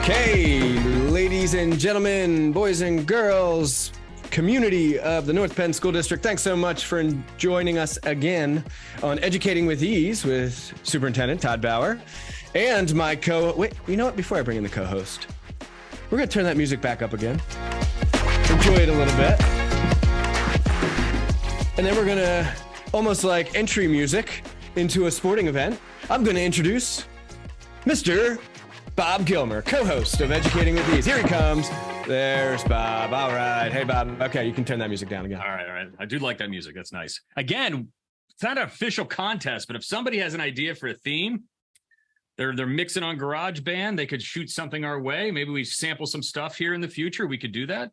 Okay, ladies and gentlemen, boys and girls, community of the North Penn School District, thanks so much for joining us again on Educating with Ease with Superintendent Todd Bauer and my wait, you know what? Before I bring in the co-host, we're going to turn that music back up again. Enjoy it a little bit. And then we're going to, almost like entry music into a sporting event, I'm going to introduce Mr. Bob Gilmer, co-host of Educating with Ease. Here he comes. There's Bob. All right. Hey, Bob. Okay, you can turn that music down again. All right. I do like that music. That's nice. Again, it's not an official contest, but if somebody has an idea for a theme, they're mixing on GarageBand, they could shoot something our way. Maybe we sample some stuff here in the future. We could do that.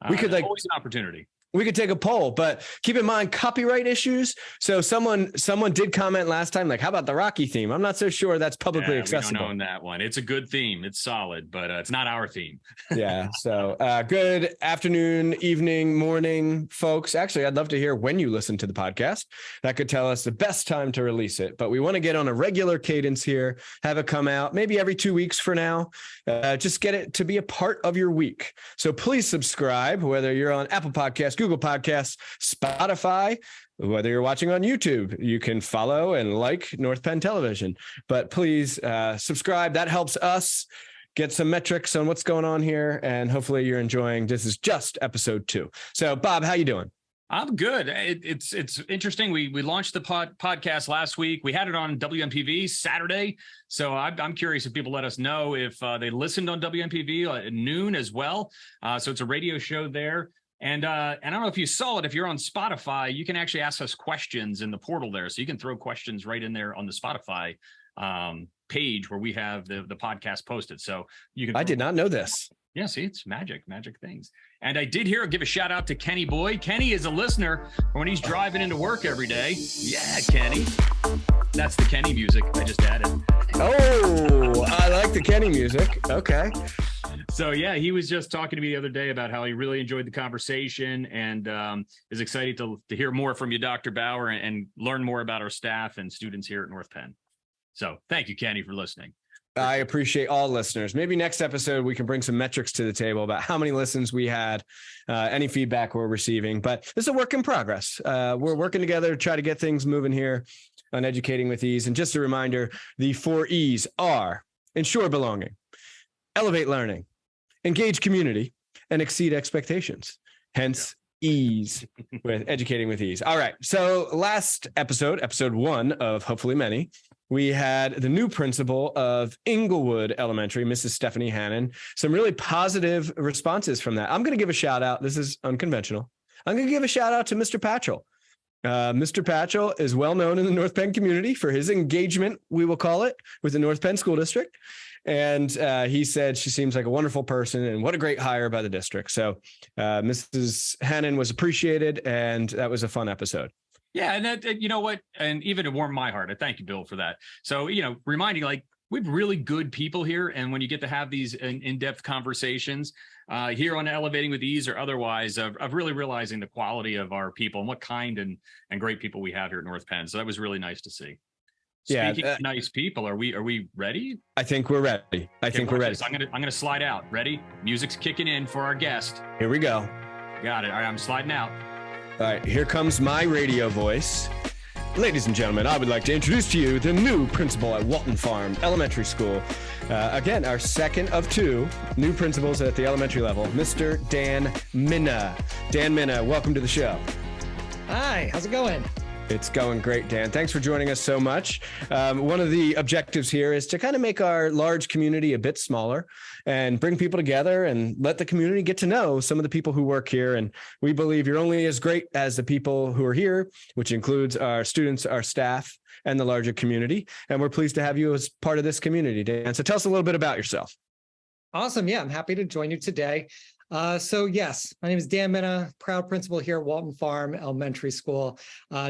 We could always an opportunity. We could take a poll, but keep in mind copyright issues. So someone did comment last time, like, how about the Rocky theme? I'm not so sure that's publicly accessible. We don't own that one. It's a good theme. It's solid, but it's not our theme. Yeah. So good afternoon, evening, morning, folks. Actually, I'd love to hear when you listen to the podcast. That could tell us the best time to release it. But we want to get on a regular cadence here, have it come out maybe every 2 weeks for now. Just get it to be a part of your week. So please subscribe, whether you're on Apple Podcasts, Google Podcasts, Spotify, whether you're watching on YouTube, you can follow and like North Penn Television, but please subscribe. That helps us get some metrics on what's going on here. And hopefully you're enjoying. This is just episode 2. So Bob, how you doing? I'm good. It's interesting. We launched the podcast last week. We had it on WMPV Saturday. So I'm curious if people let us know if they listened on WMPV at noon as well. So it's a radio show there. And I don't know if you saw it. If you're on Spotify, you can actually ask us questions in the portal there. So you can throw questions right in there on the Spotify page where we have the podcast posted. So you can. I did not know this. Yeah, see, it's magic things. And I did give a shout out to Kenny Boy. Kenny is a listener when he's driving into work every day. Yeah, Kenny. That's the Kenny music I just added. Oh, I like the Kenny music. Okay. So, yeah, he was just talking to me the other day about how he really enjoyed the conversation and is excited to hear more from you, Dr. Bauer, and learn more about our staff and students here at North Penn. So thank you, Kenny, for listening. I appreciate all listeners. Maybe next episode, we can bring some metrics to the table about how many listens we had, any feedback we're receiving. But this is a work in progress. We're working together to try to get things moving here on Educating with Ease. And just a reminder, the 4 E's are ensure belonging, elevate learning, engage community, and exceed expectations. Hence, ease with Educating with Ease. All right. So last episode 1 of hopefully many, we had the new principal of Inglewood Elementary, Mrs. Stephanie Hannon. Some really positive responses from that. I'm going to give a shout out. This is unconventional. I'm going to give a shout out to Mr. Patchell. Mr. Patchell is well known in the North Penn community for his engagement, we will call it, with the North Penn School District. And he said she seems like a wonderful person and what a great hire by the district. So Mrs. Hannon was appreciated, and that was a fun episode. Yeah, and that, you know what, and even it warmed my heart. I thank you, Bill, for that. So, reminding, like, we have really good people here, and when you get to have these in-depth conversations here on Elevating with Ease or otherwise, of really realizing the quality of our people and what kind and great people we have here at North Penn. So that was really nice to see. Speaking of nice people, are we ready? I think we're ready. I think we're ready. I'm gonna slide out. Ready? Music's kicking in for our guest. Here we go. Got it. All right, I'm sliding out. All right, here comes my radio voice. Ladies and gentlemen, I would like to introduce to you the new principal at Walton Farm Elementary School. Again, our second of 2 new principals at the elementary level, Mr. Dan Mina. Dan Mina, welcome to the show. Hi, how's it going? It's going great, Dan. Thanks for joining us so much. One of the objectives here is to kind of make our large community a bit smaller and bring people together and let the community get to know some of the people who work here. And we believe you're only as great as the people who are here, which includes our students, our staff, and the larger community. And we're pleased to have you as part of this community, Dan. So tell us a little bit about yourself. Awesome. Yeah, I'm happy to join you today. So yes, my name is Dan Mina, proud principal here at Walton Farm Elementary School.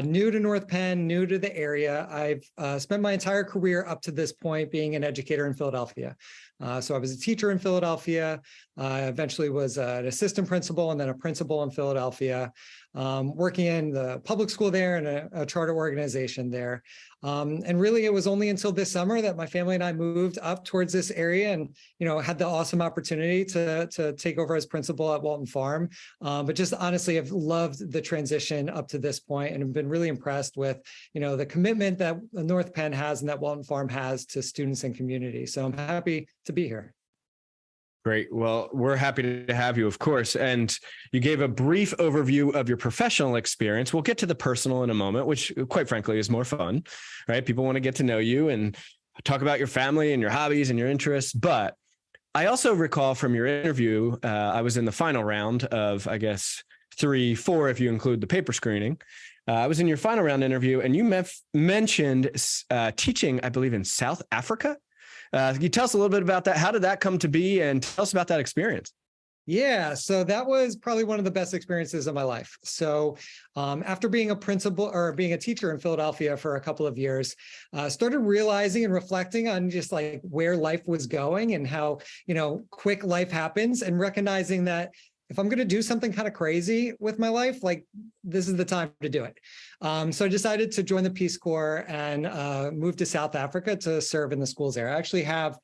New to North Penn, new to the area. I've spent my entire career up to this point being an educator in Philadelphia. So I was a teacher in Philadelphia, eventually was an assistant principal and then a principal in Philadelphia. working in the public school there and a charter organization there. And really, it was only until this summer that my family and I moved up towards this area and, had the awesome opportunity to take over as principal at Walton Farm. But just honestly, I've loved the transition up to this point and have been really impressed with, the commitment that North Penn has and that Walton Farm has to students and community. So I'm happy to be here. Great. Well, we're happy to have you, of course. And you gave a brief overview of your professional experience. We'll get to the personal in a moment, which quite frankly is more fun, right? People want to get to know you and talk about your family and your hobbies and your interests. But I also recall from your interview, I was in the final round of, I guess, 3, 4, if you include the paper screening. I was in your final round interview and you mentioned teaching, I believe, in South Africa. Can you tell us a little bit about that? How did that come to be? And tell us about that experience. Yeah, so that was probably one of the best experiences of my life. So after being a principal or being a teacher in Philadelphia for a couple of years, started realizing and reflecting on just like where life was going and how, quick life happens, and recognizing that if I'm going to do something kind of crazy with my life, like this is the time to do it. So I decided to join the Peace Corps and move to South Africa to serve in the schools there. I actually have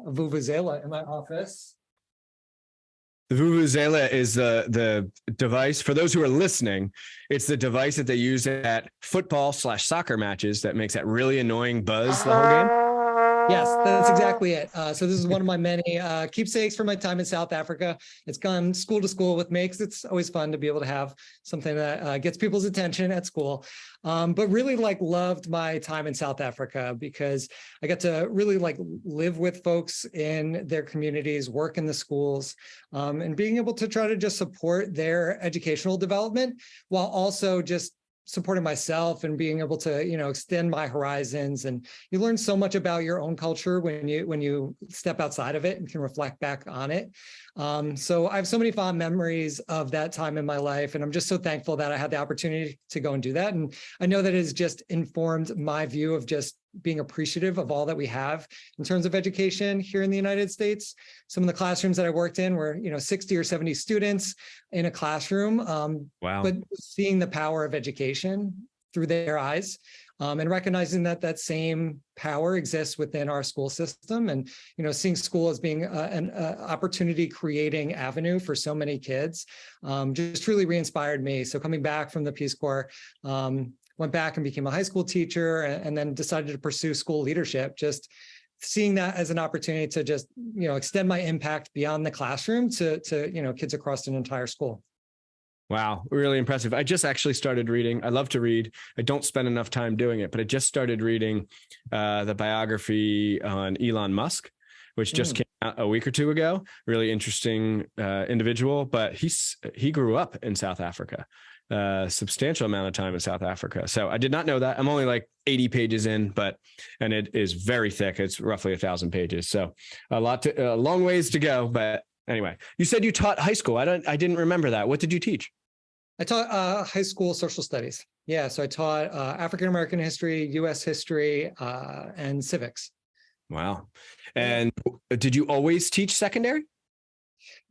a vuvuzela in my office. The vuvuzela is the device, for those who are listening, it's the device that they use at football/soccer matches that makes that really annoying buzz the whole game. Yes, that's exactly it. So this is one of my many keepsakes from my time in South Africa. It's gone school to school with me because it's always fun to be able to have something that gets people's attention at school. But really loved my time in South Africa because I got to really live with folks in their communities, work in the schools, and being able to try to just support their educational development while also just supporting myself and being able to, extend my horizons. And you learn so much about your own culture when you step outside of it and can reflect back on it. So I have so many fond memories of that time in my life, and I'm just so thankful that I had the opportunity to go and do that. And I know that it has just informed my view of just being appreciative of all that we have in terms of education here in the United States. Some of the classrooms that I worked in were, 60 or 70 students in a classroom. Wow. But seeing the power of education through their eyes, and recognizing that same power exists within our school system, and seeing school as being an opportunity creating avenue for so many kids, just really re-inspired me. So coming back from the Peace Corps, went back and became a high school teacher, and then decided to pursue school leadership, just seeing that as an opportunity to just extend my impact beyond the classroom to kids across an entire school. Wow, really impressive. I just actually started reading. I love to read. I don't spend enough time doing it, but I just started reading the biography on Elon Musk, which just came out a week or two ago. Really interesting individual, but he grew up in South Africa, substantial amount of time in South Africa. So I did not know that. I'm only 80 pages in, and it is very thick. It's roughly 1,000 pages. So a long ways to go, but anyway, you said you taught high school. I didn't remember that. What did you teach? I taught high school social studies. Yeah, so I taught African-American history, U.S. history, and civics. Wow. And did you always teach secondary?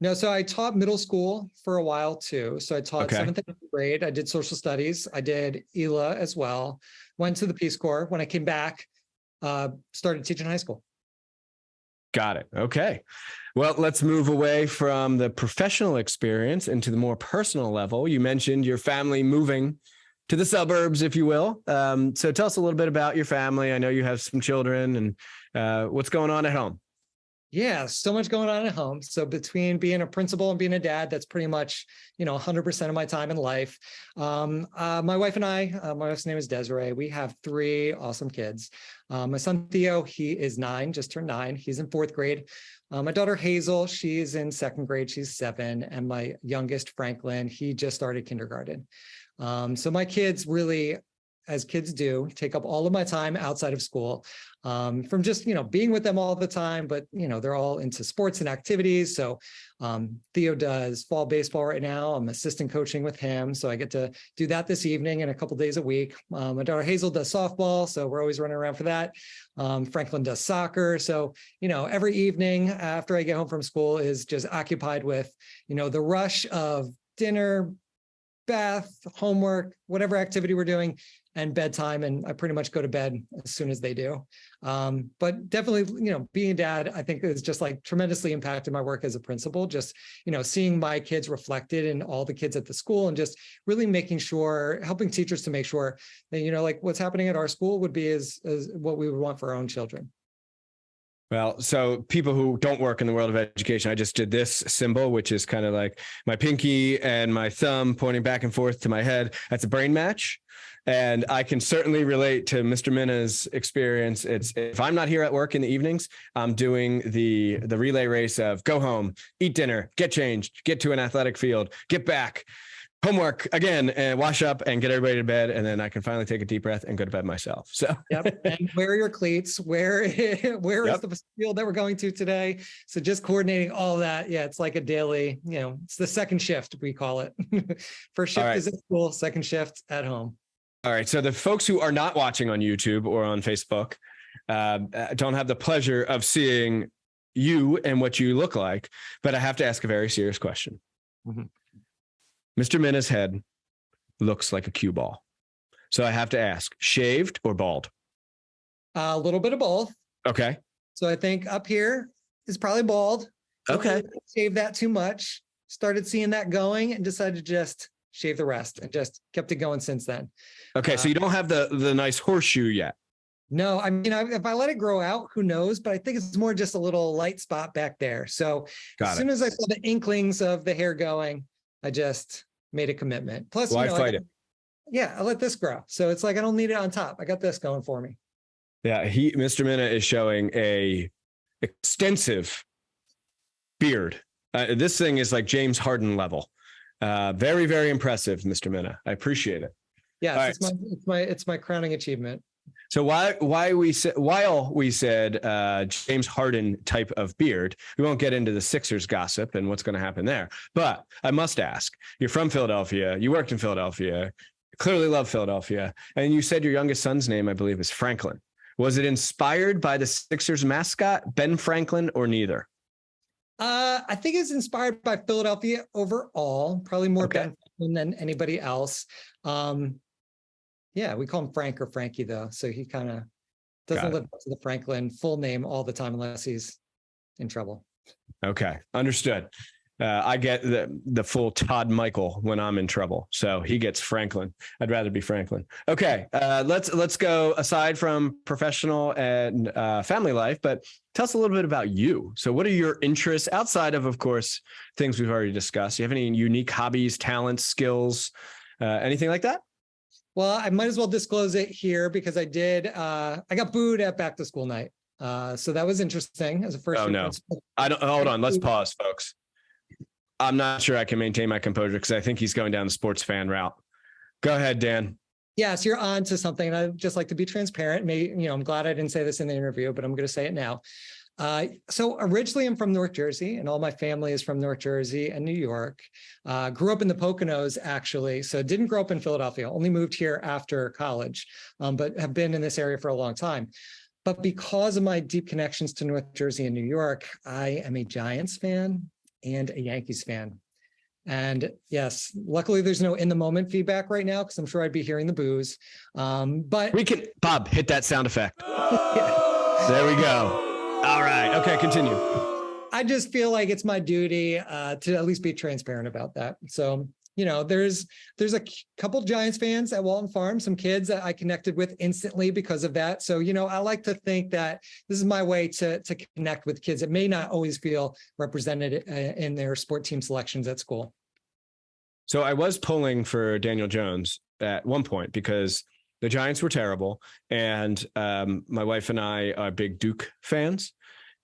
No, so I taught middle school for a while too. So I taught 7th and 8th grade. I did social studies. I did ELA as well. Went to the Peace Corps. When I came back, started teaching high school. Got it. Okay. Well, let's move away from the professional experience into the more personal level. You mentioned your family moving to the suburbs, if you will. So tell us a little bit about your family. I know you have some children, and what's going on at home. Yeah, so much going on at home. So between being a principal and being a dad, that's pretty much, 100% of my time in life. My wife and I, my wife's name is Desiree. We have 3 awesome kids. My son, Theo, he is 9, just turned 9. He's in 4th grade. My daughter, Hazel, she's in 2nd grade. She's 7. And my youngest, Franklin, he just started kindergarten. So my kids really, as kids do, take up all of my time outside of school, from just, being with them all the time, but, they're all into sports and activities. So Theo does fall baseball right now. I'm assistant coaching with him. So I get to do that this evening and a couple days a week. My daughter Hazel does softball. So we're always running around for that. Franklin does soccer. So, every evening after I get home from school is just occupied with, the rush of dinner, bath, homework, whatever activity we're doing, and bedtime. And I pretty much go to bed as soon as they do. But definitely, being a dad, I think is just like tremendously impacted my work as a principal, just, seeing my kids reflected in all the kids at the school and just really making sure, helping teachers to make sure that, like what's happening at our school would be as what we would want for our own children. Well, so people who don't work in the world of education, I just did this symbol, which is kind of like my pinky and my thumb pointing back and forth to my head. That's a brain match. And I can certainly relate to Mr. Mina's experience. It's if I'm not here at work in the evenings, I'm doing the relay race of go home, eat dinner, get changed, get to an athletic field, get back, homework again, and wash up and get everybody to bed. And then I can finally take a deep breath and go to bed myself. So yep. And wear your cleats, where is the field that we're going to today? So just coordinating all that. Yeah. It's like a daily, it's the second shift, we call it. First shift is at school, second shift at home. All right. So the folks who are not watching on YouTube or on Facebook don't have the pleasure of seeing you and what you look like, but I have to ask a very serious question. Mm-hmm. Mr. Mina's head looks like a cue ball. So I have to ask, shaved or bald? A little bit of both. Okay. So I think up here is probably bald. Okay. Shaved that too much. Started seeing that going and decided to just shave the rest and just kept it going since then. Okay. So you don't have the nice horseshoe yet. No, I mean, if I let it grow out, who knows? But I think it's more just a little light spot back there. So as soon as I saw the inklings of the hair going, I just made a commitment. Plus, why fight it? Yeah, I let this grow. So it's like, I don't need it on top. I got this going for me. Yeah. Mr. Mina is showing a extensive beard. This thing is like James Harden level. Very, very impressive, Mr. Mina. I appreciate it. Yeah, it's my crowning achievement. So while we said James Harden type of beard, we won't get into the Sixers gossip and what's going to happen there. But I must ask, you're from Philadelphia. You worked in Philadelphia. Clearly love Philadelphia. And you said your youngest son's name, I believe, is Franklin. Was it inspired by the Sixers mascot, Ben Franklin, or neither? I think it's inspired by Philadelphia overall, probably more Ben Franklin than anybody else. Yeah, we call him Frank or Frankie, though. So he kind of doesn't live up to the Franklin full name all the time unless he's in trouble. Okay, understood. I get the full Todd Michael when I'm in trouble. So he gets Franklin. I'd rather be Franklin. Okay, let's go aside from professional and family life, but tell us a little bit about you. So what are your interests outside of course, things we've already discussed? Do you have any unique hobbies, talents, skills, anything like that? Well, I might as well disclose it here because I got booed at back to school night. So that was interesting as a first. Oh, no. Hold on. Let's pause, folks. I'm not sure I can maintain my composure because I think he's going down the sports fan route. Go ahead, Dan. Yes, you're on to something. And I'd just like to be transparent. I'm glad I didn't say this in the interview, but I'm going to say it now. So originally I'm from North Jersey and all my family is from North Jersey and New York. Grew up in the Poconos, actually. So didn't grow up in Philadelphia, only moved here after college, but have been in this area for a long time. But because of my deep connections to North Jersey and New York, I am a Giants fan and a Yankees fan. And yes, luckily there's no in the moment feedback right now because I'm sure I'd be hearing the boos. But we can, Bob, hit that sound effect. There we go. All right. Okay, continue. I just feel like it's my duty to at least be transparent about that. So, there's a couple Giants fans at Walton Farm, some kids that I connected with instantly because of that. So, I like to think that this is my way to connect with kids that may not always feel represented in their sport team selections at school. So I was pulling for Daniel Jones at one point because the Giants were terrible. And my wife and I are big Duke fans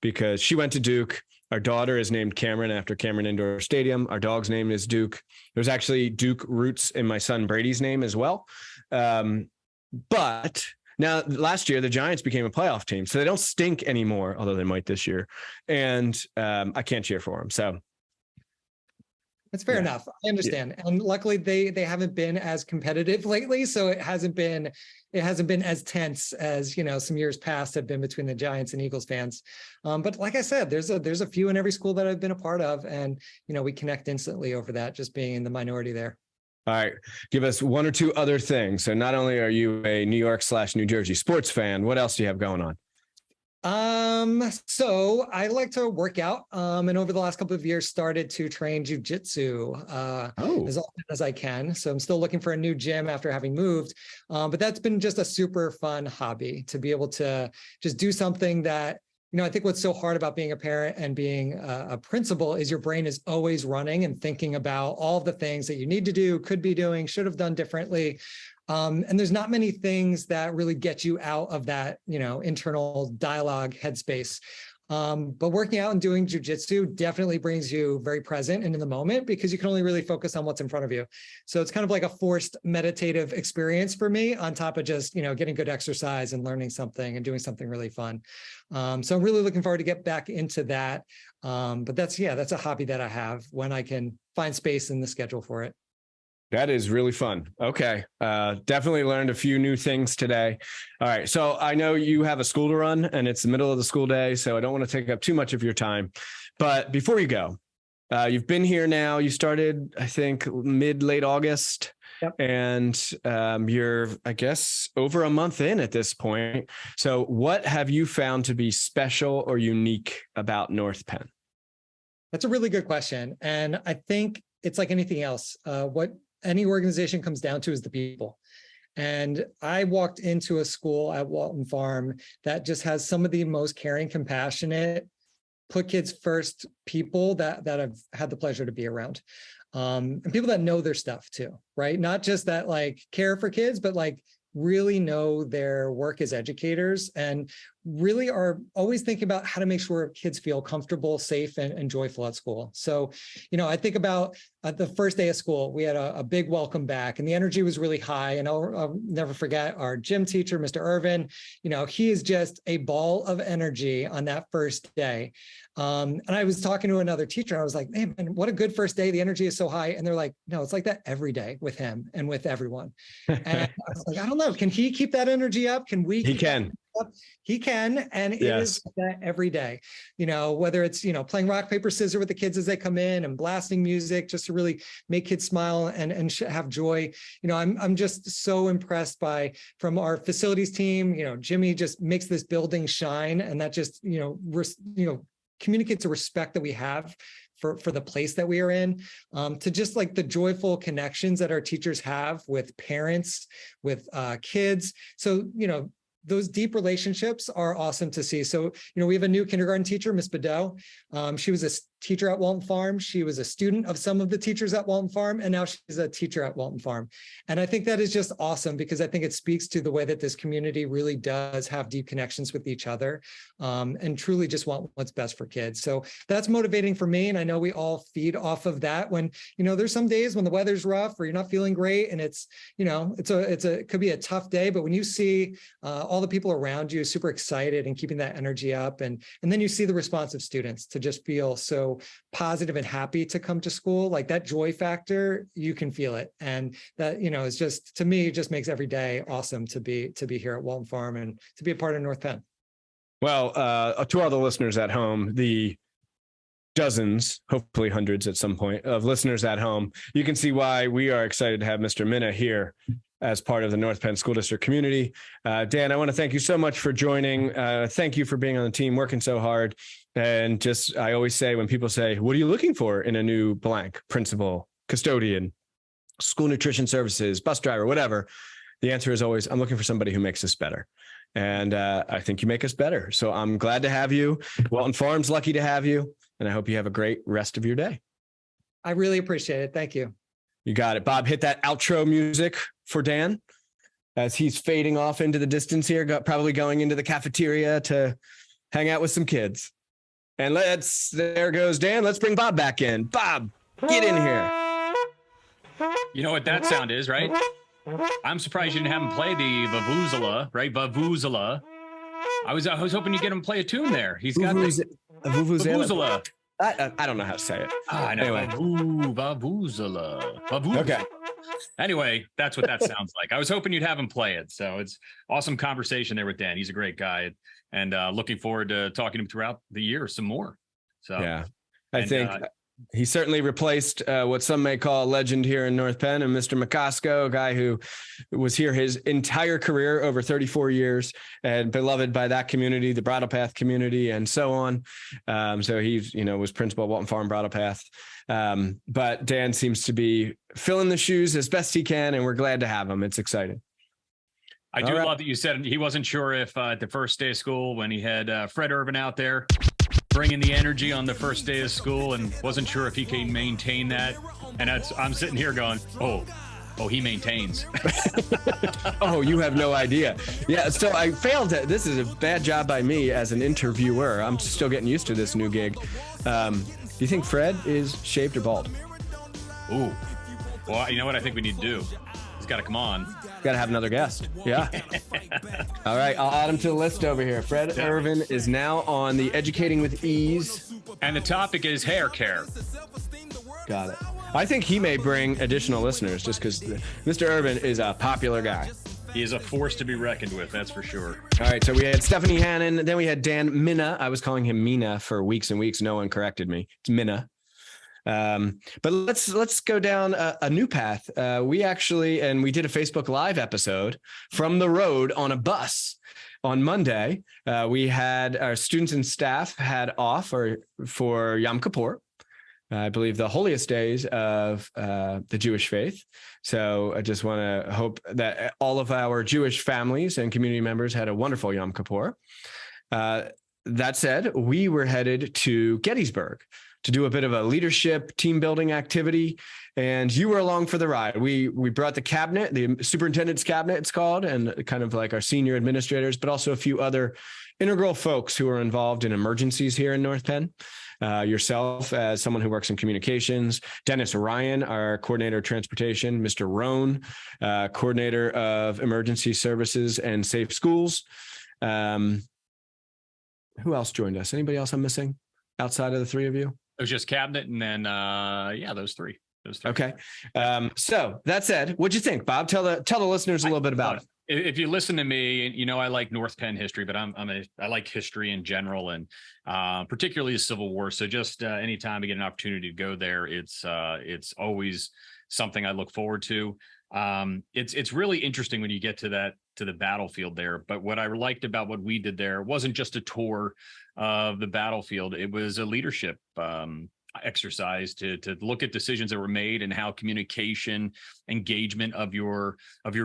because she went to Duke. Our daughter is named Cameron after Cameron Indoor Stadium. Our dog's name is Duke. There's actually Duke roots in my son Brady's name as well. But now last year, the Giants became a playoff team. So they don't stink anymore, although they might this year. And I can't cheer for them. So that's fair enough. I understand. Yeah. And luckily they haven't been as competitive lately. So it hasn't been as tense as, some years past have been between the Giants and Eagles fans. But like I said, there's a few in every school that I've been a part of. And, we connect instantly over that, just being in the minority there. All right. Give us one or two other things. So not only are you a New York/New Jersey sports fan, what else do you have going on? So I like to work out, and over the last couple of years started to train jujitsu, as often as I can. So I'm still looking for a new gym after having moved. But that's been just a super fun hobby to be able to just do something that, I think what's so hard about being a parent and being a principal is your brain is always running and thinking about all the things that you need to do, could be doing, should have done differently. And there's not many things that really get you out of that, internal dialogue headspace. But working out and doing jujitsu definitely brings you very present and in the moment because you can only really focus on what's in front of you. So it's kind of like a forced meditative experience for me on top of just, getting good exercise and learning something and doing something really fun. So I'm really looking forward to get back into that. But that's a hobby that I have when I can find space in the schedule for it. That is really fun. Okay. Definitely learned a few new things today. All right. So I know you have a school to run and it's the middle of the school day, so I don't want to take up too much of your time. But before you go, you've been here now. You started, I think, late August. Yep. And you're, I guess, over a month in at this point. So what have you found to be special or unique about North Penn? That's a really good question. And I think it's like anything else. What any organization comes down to is the people. And I walked into a school at Walton Farm that just has some of the most caring, compassionate, put kids first people that I've had the pleasure to be around. And people that know their stuff too, right? Not just that like care for kids, but like really know their work as educators and really are always thinking about how to make sure kids feel comfortable, safe, and joyful at school. So, I think about the first day of school, we had a big welcome back and the energy was really high. And I'll never forget our gym teacher, Mr. Irvin. He is just a ball of energy on that first day. And I was talking to another teacher and I was like, man, what a good first day. The energy is so high. And they're like, no, it's like that every day with him and with everyone. And I was like, I don't know. Can he keep that energy up? Can we? He can. He can. And it is that every day, whether it's, playing rock, paper, scissors with the kids as they come in and blasting music just to really make kids smile and have joy. I'm just so impressed from our facilities team, Jimmy just makes this building shine. And that just, communicates the respect that we have for the place that we are in, to just like the joyful connections that our teachers have with parents, with kids. So, those deep relationships are awesome to see. So, we have a new kindergarten teacher, Miss Badeau. She was a teacher at Walton Farm. She was a student of some of the teachers at Walton Farm, and now she's a teacher at Walton Farm. And I think that is just awesome because I think it speaks to the way that this community really does have deep connections with each other, and truly just want what's best for kids. So that's motivating for me. And I know we all feed off of that when, there's some days when the weather's rough or you're not feeling great and it's, it could be a tough day, but when you see all the people around you super excited and keeping that energy up, and then you see the response of students to just feel so positive and happy to come to school, like that joy factor, you can feel it. And that, is just, to me, it just makes every day awesome to be here at Walton Farm and to be a part of North Penn. Well, to all the listeners at home, the dozens, hopefully hundreds at some point of listeners at home, you can see why we are excited to have Mr. Mina here as part of the North Penn School District community. Dan, I want to thank you so much for joining. Thank you for being on the team, working so hard. And just, I always say when people say, what are you looking for in a new blank, principal, custodian, school nutrition services, bus driver, whatever, the answer is always, I'm looking for somebody who makes us better. And I think you make us better. So I'm glad to have you. Walton Farm's lucky to have you. And I hope you have a great rest of your day. I really appreciate it. Thank you. You got it. Bob, hit that outro music for Dan as he's fading off into the distance here, probably going into the cafeteria to hang out with some kids. And there goes Dan. Let's bring Bob back in. Bob, get in here. You know what that sound is, right? I'm surprised you didn't have him play the Vuvuzela, right? Vuvuzela. I was hoping you'd get him play a tune there. He's got the Vuvuzela. I don't know how to say it. I know. Anyway. Vuvuzela. Okay. Anyway, that's what that sounds like. I was hoping you'd have him play it. So it's awesome conversation there with Dan. He's a great guy, and looking forward to talking to him throughout the year some more. So yeah, I think He certainly replaced what some may call a legend here in North Penn, and Mr. McCosco, a guy who was here his entire career, over 34 years, and beloved by that community, the Bridle Path community, and so on. So he's, was principal at Walton Farm Bridle Path. But Dan seems to be filling the shoes as best he can, and we're glad to have him. It's exciting. I do love that you said he wasn't sure if the first day of school, when he had Fred Irvin out there bringing the energy on the first day of school, and wasn't sure if he can maintain that. And I'm sitting here going, oh, he maintains. Oh, you have no idea. Yeah, so I failed. This is a bad job by me as an interviewer. I'm still getting used to this new gig. Do you think Fred is shaved or bald? Ooh. Well, you know what I think we need to do? He's got to come on. Got to have another guest. Yeah. All right. I'll add him to the list over here. Fred Irvin is now on the Educating with Ease. And the topic is hair care. Got it. I think he may bring additional listeners just because Mr. Irvin is a popular guy. He is a force to be reckoned with, that's for sure. All right. So we had Stephanie Hannon. Then we had Dan Mina. I was calling him Mina for weeks and weeks. No one corrected me. It's Mina. But let's go down a new path. We did a Facebook Live episode from the road on a bus on Monday. We had our students and staff had off for Yom Kippur, I believe the holiest days of the Jewish faith. So I just want to hope that all of our Jewish families and community members had a wonderful Yom Kippur. That said, we were headed to Gettysburg to do a bit of a leadership team building activity. And you were along for the ride. We brought the cabinet, the superintendent's cabinet, it's called, and kind of like our senior administrators, but also a few other integral folks who are involved in emergencies here in North Penn. Yourself as someone who works in communications, Dennis Ryan, our coordinator of transportation, Mr. Roan, coordinator of emergency services and safe schools. Who else joined us? Anybody else I'm missing outside of the three of you? It was just cabinet, and then those three. Okay. So that said, what'd you think, Bob? Tell the listeners a little bit about it. If you listen to me, I like North Penn history, but I like history in general, and particularly the Civil War. So just anytime I get an opportunity to go there, it's always something I look forward to. It's really interesting when you get to the battlefield there. But what I liked about what we did there wasn't just a tour of the battlefield. It was a leadership exercise to look at decisions that were made and how communication, engagement of your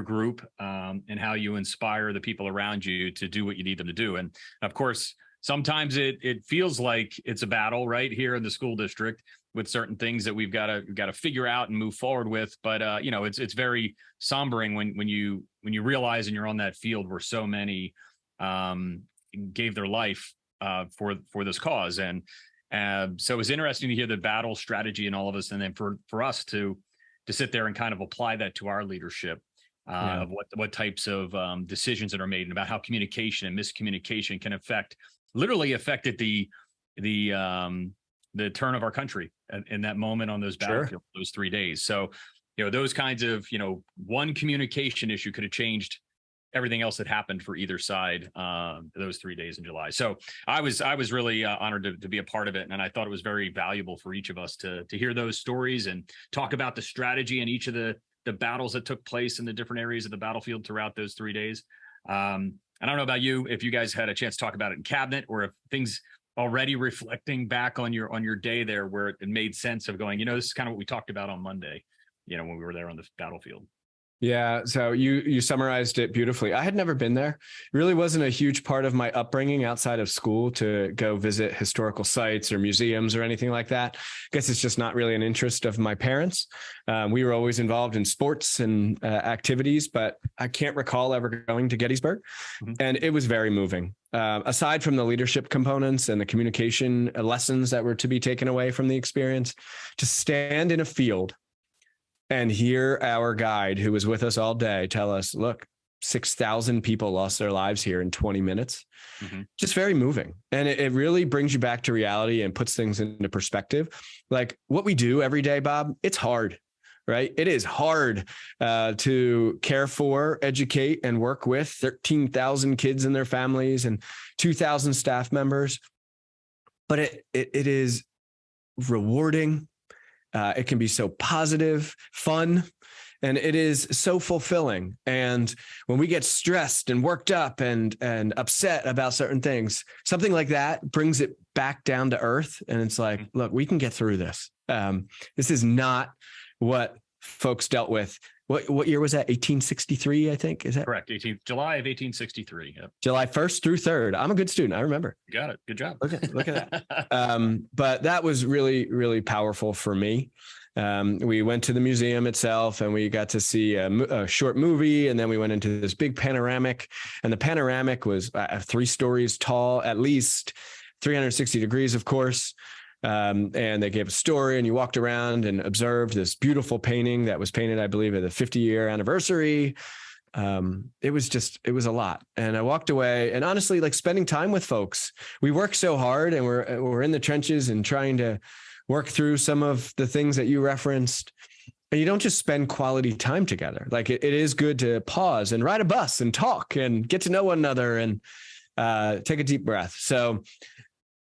group, and how you inspire the people around you to do what you need them to do. And of course, sometimes it feels like it's a battle right here in the school district with certain things that we've got to figure out and move forward with. But it's very sombering when you realize and you're on that field where so many gave their life for this cause. And so it was interesting to hear the battle strategy in all of us, and then for us to sit there and kind of apply that to our leadership of what types of decisions that are made, and about how communication and miscommunication can literally affected the turn of our country in that moment on those battlefields, those 3 days. So, those kinds of, one communication issue could have changed everything else that happened for either side those 3 days in July. So I was really honored to be a part of it. And I thought it was very valuable for each of us to hear those stories and talk about the strategy in each of the battles that took place in the different areas of the battlefield throughout those 3 days. I don't know about you, if you guys had a chance to talk about it in cabinet, or if things already reflecting back on your day there where it made sense of going, this is kind of what we talked about on Monday, when we were there on the battlefield. Yeah. So you summarized it beautifully. I had never been there. It really wasn't a huge part of my upbringing outside of school to go visit historical sites or museums or anything like that. I guess it's just not really an interest of my parents. We were always involved in sports and activities, but I can't recall ever going to Gettysburg. Mm-hmm. And it was very moving. Aside from the leadership components and the communication lessons that were to be taken away from the experience, to stand in a field and hear our guide who was with us all day tell us, look, 6,000 people lost their lives here in 20 minutes. Mm-hmm. Just very moving. And it really brings you back to reality and puts things into perspective. Like what we do every day, Bob, it's hard, right? It is hard to care for, educate, and work with 13,000 kids and their families and 2,000 staff members. But it is rewarding. It can be so positive, fun, and it is so fulfilling. And when we get stressed and worked up and upset about certain things, something like that brings it back down to earth. And it's like, look, we can get through this. This is not what folks dealt with. What year was that? 1863, I think. Is that correct? July of 1863. Yep. July 1st through 3rd. I'm a good student. I remember. You got it. Good job. Look at that. But that was really, really powerful for me. We went to the museum itself and we got to see a short movie. And then we went into this big panoramic, and the panoramic was 3 stories tall, at least 360 degrees, of course. And they gave a story, and you walked around and observed this beautiful painting that was painted, I believe, at the 50-year anniversary. It was a lot. And I walked away, and honestly, like, spending time with folks, we work so hard and we're in the trenches and trying to work through some of the things that you referenced. And you don't just spend quality time together. Like, it is good to pause and ride a bus and talk and get to know one another and take a deep breath. So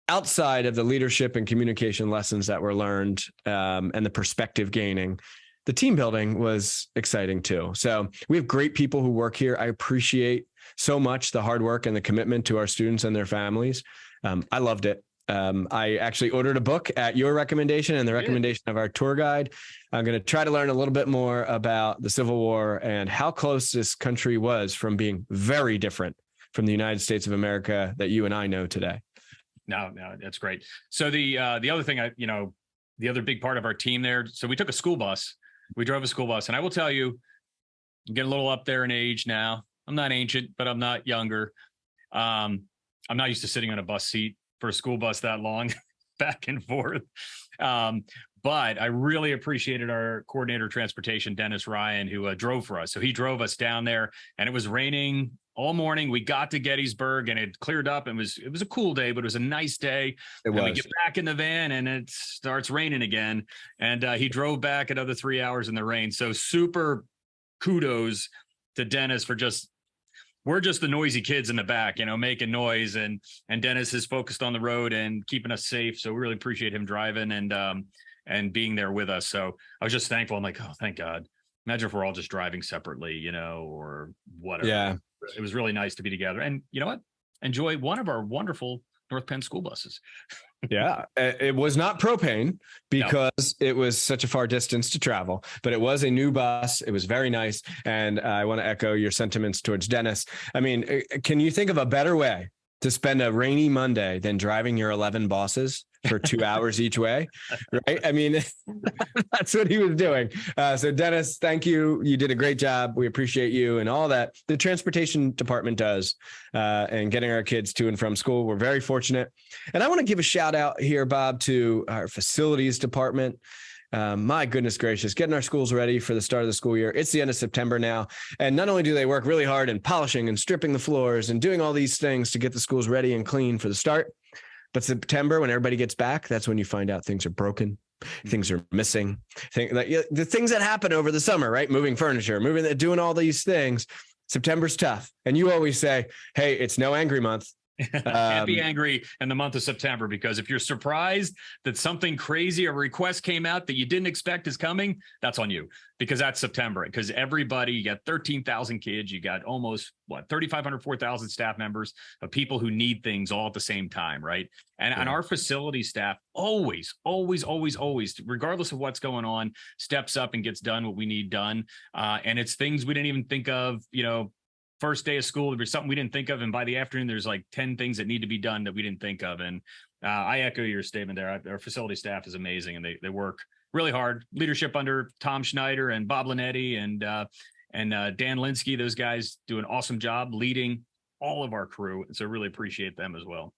outside of the leadership and communication lessons that were learned, and the perspective gaining, the team building was exciting too. So we have great people who work here. I appreciate so much the hard work and the commitment to our students and their families. I loved it. I actually ordered a book at your recommendation and the recommendation of our tour guide. I'm going to try to learn a little bit more about the Civil War and how close this country was from being very different from the United States of America that you and I know today. No, that's great. So the other thing, the other big part of our team there. So we took a school bus. We drove a school bus, and I will tell you, I'm getting a little up there in age now. I'm not ancient, but I'm not younger. I'm not used to sitting on a bus seat for a school bus that long, back and forth. But I really appreciated our coordinator of transportation, Dennis Ryan, who drove for us. So he drove us down there, and it was raining all morning. We got to Gettysburg and it cleared up. It was a cool day, but it was a nice day. And we get back in the van and it starts raining again. And he drove back another 3 hours in the rain. So super kudos to Dennis for we're just the noisy kids in the back, making noise, and Dennis is focused on the road and keeping us safe. So we really appreciate him driving and being there with us. So I was just thankful. I'm like, oh, thank God. Imagine if we're all just driving separately, or whatever. Yeah. It was really nice to be together. And you know what? Enjoy one of our wonderful North Penn school buses. Yeah. It was not propane because it was such a far distance to travel, but it was a new bus. It was very nice. And I want to echo your sentiments towards Dennis. I mean, can you think of a better way to spend a rainy Monday than driving your 11 bosses for 2 hours each way, right? I mean, that's what he was doing. So Dennis, thank you. You did a great job. We appreciate you and all that the transportation department does, and getting our kids to and from school. We're very fortunate. And I want to give a shout out here, Bob, to our facilities department. My goodness gracious, getting our schools ready for the start of the school year. It's the end of September now. And not only do they work really hard in polishing and stripping the floors and doing all these things to get the schools ready and clean for the start, but September, when everybody gets back, that's when you find out things are broken, things are missing, the things that happen over the summer, right? Moving furniture, doing all these things. September's tough. And you always say, hey, it's no angry month. Can't be angry in the month of September, because if you're surprised that something crazy or request came out that you didn't expect is coming, that's on you, because that's September. Because everybody, you got 13,000 kids, you got almost 3,500, 4,000 staff members of people who need things all at the same time, right? And our facility staff always, regardless of what's going on, steps up and gets done what we need done. And it's things we didn't even think of, first day of school, there's something we didn't think of. And by the afternoon, there's like 10 things that need to be done that we didn't think of. And I echo your statement there. Our facility staff is amazing, and they work really hard. Leadership under Tom Schneider and Bob Linetti and Dan Linsky. Those guys do an awesome job leading all of our crew. So really appreciate them as well.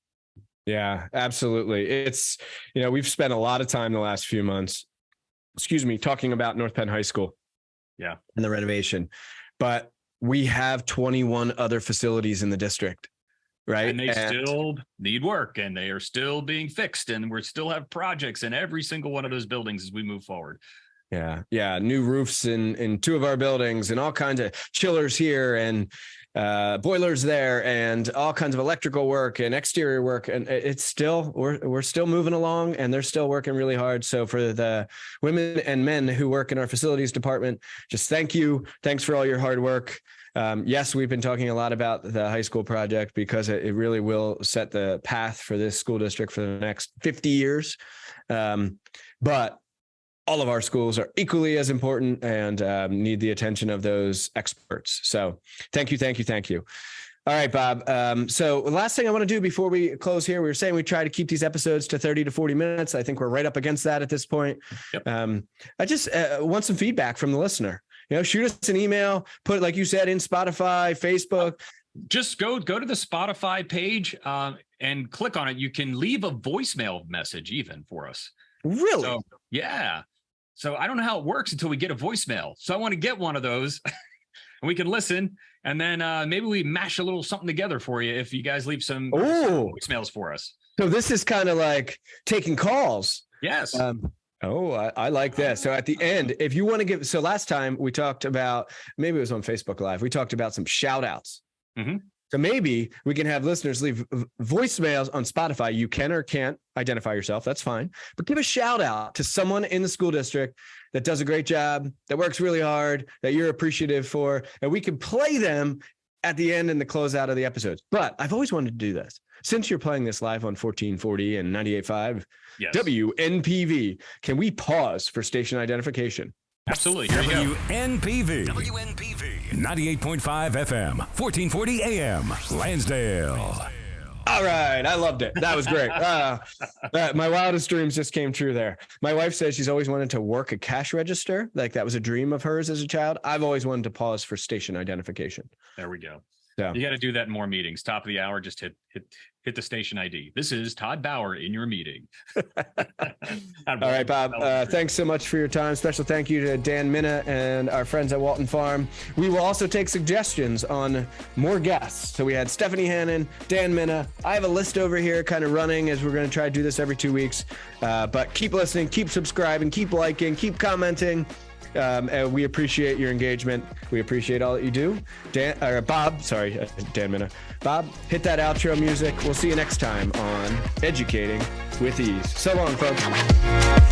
Yeah, absolutely. It's, we've spent a lot of time the last few months, talking about North Penn High School. Yeah. And the renovation. But we have 21 other facilities in the district, right? And they still need work, and they are still being fixed, and we still have projects in every single one of those buildings as we move forward. Yeah. New roofs in 2 of our buildings, and all kinds of chillers here. And boilers there and all kinds of electrical work and exterior work. And it's still, we're still moving along, and they're still working really hard. So for the women and men who work in our facilities department, just thank you. Thanks for all your hard work. Yes, we've been talking a lot about the high school project because it really will set the path for this school district for the next 50 years. But all of our schools are equally as important and need the attention of those experts. So thank you, thank you, thank you. All right, Bob. So the last thing I want to do before we close here, we were saying we try to keep these episodes to 30 to 40 minutes. I think we're right up against that at this point. Yep. I just want some feedback from the listener. Shoot us an email, put, like you said, in Spotify, Facebook. Just go to the Spotify page and click on it. You can leave a voicemail message even for us. Really? So, yeah. So I don't know how it works until we get a voicemail. So I want to get one of those and we can listen. And then maybe we mash a little something together for you if you guys leave some voicemails for us. So this is kind of like taking calls. Yes. I like that. So at the end, if you want to give, so last time we talked about, maybe it was on Facebook Live, we talked about some shout outs. Mm-hmm. So maybe we can have listeners leave voicemails on Spotify. You can or can't identify yourself. That's fine. But give a shout out to someone in the school district that does a great job, that works really hard, that you're appreciative for, and we can play them at the end and the closeout of the episodes. But I've always wanted to do this. Since you're playing this live on 1440 and 98.5 yes. WNPV, can we pause for station identification? Absolutely. Here you WNPV. WNPV. 98.5 FM, 1440 AM, Lansdale. All right. I loved it. That was great. My wildest dreams just came true there. My wife says she's always wanted to work a cash register. Like that was a dream of hers as a child. I've always wanted to pause for station identification. There we go. So. You got to do that in more meetings. Top of the hour, just hit the station ID. This is Todd Bauer in your meeting. All right, Bob. Thanks so much for your time. Special thank you to Dan Mina and our friends at Walton Farm. We will also take suggestions on more guests. So we had Stephanie Hannon, Dan Mina. I have a list over here kind of running as we're going to try to do this every 2 weeks. But keep listening, keep subscribing, keep liking, keep commenting. And we appreciate your engagement. We appreciate all that you do. Dan Mina. Bob, hit that outro music. We'll see you next time on Educating with Ease. So long, folks.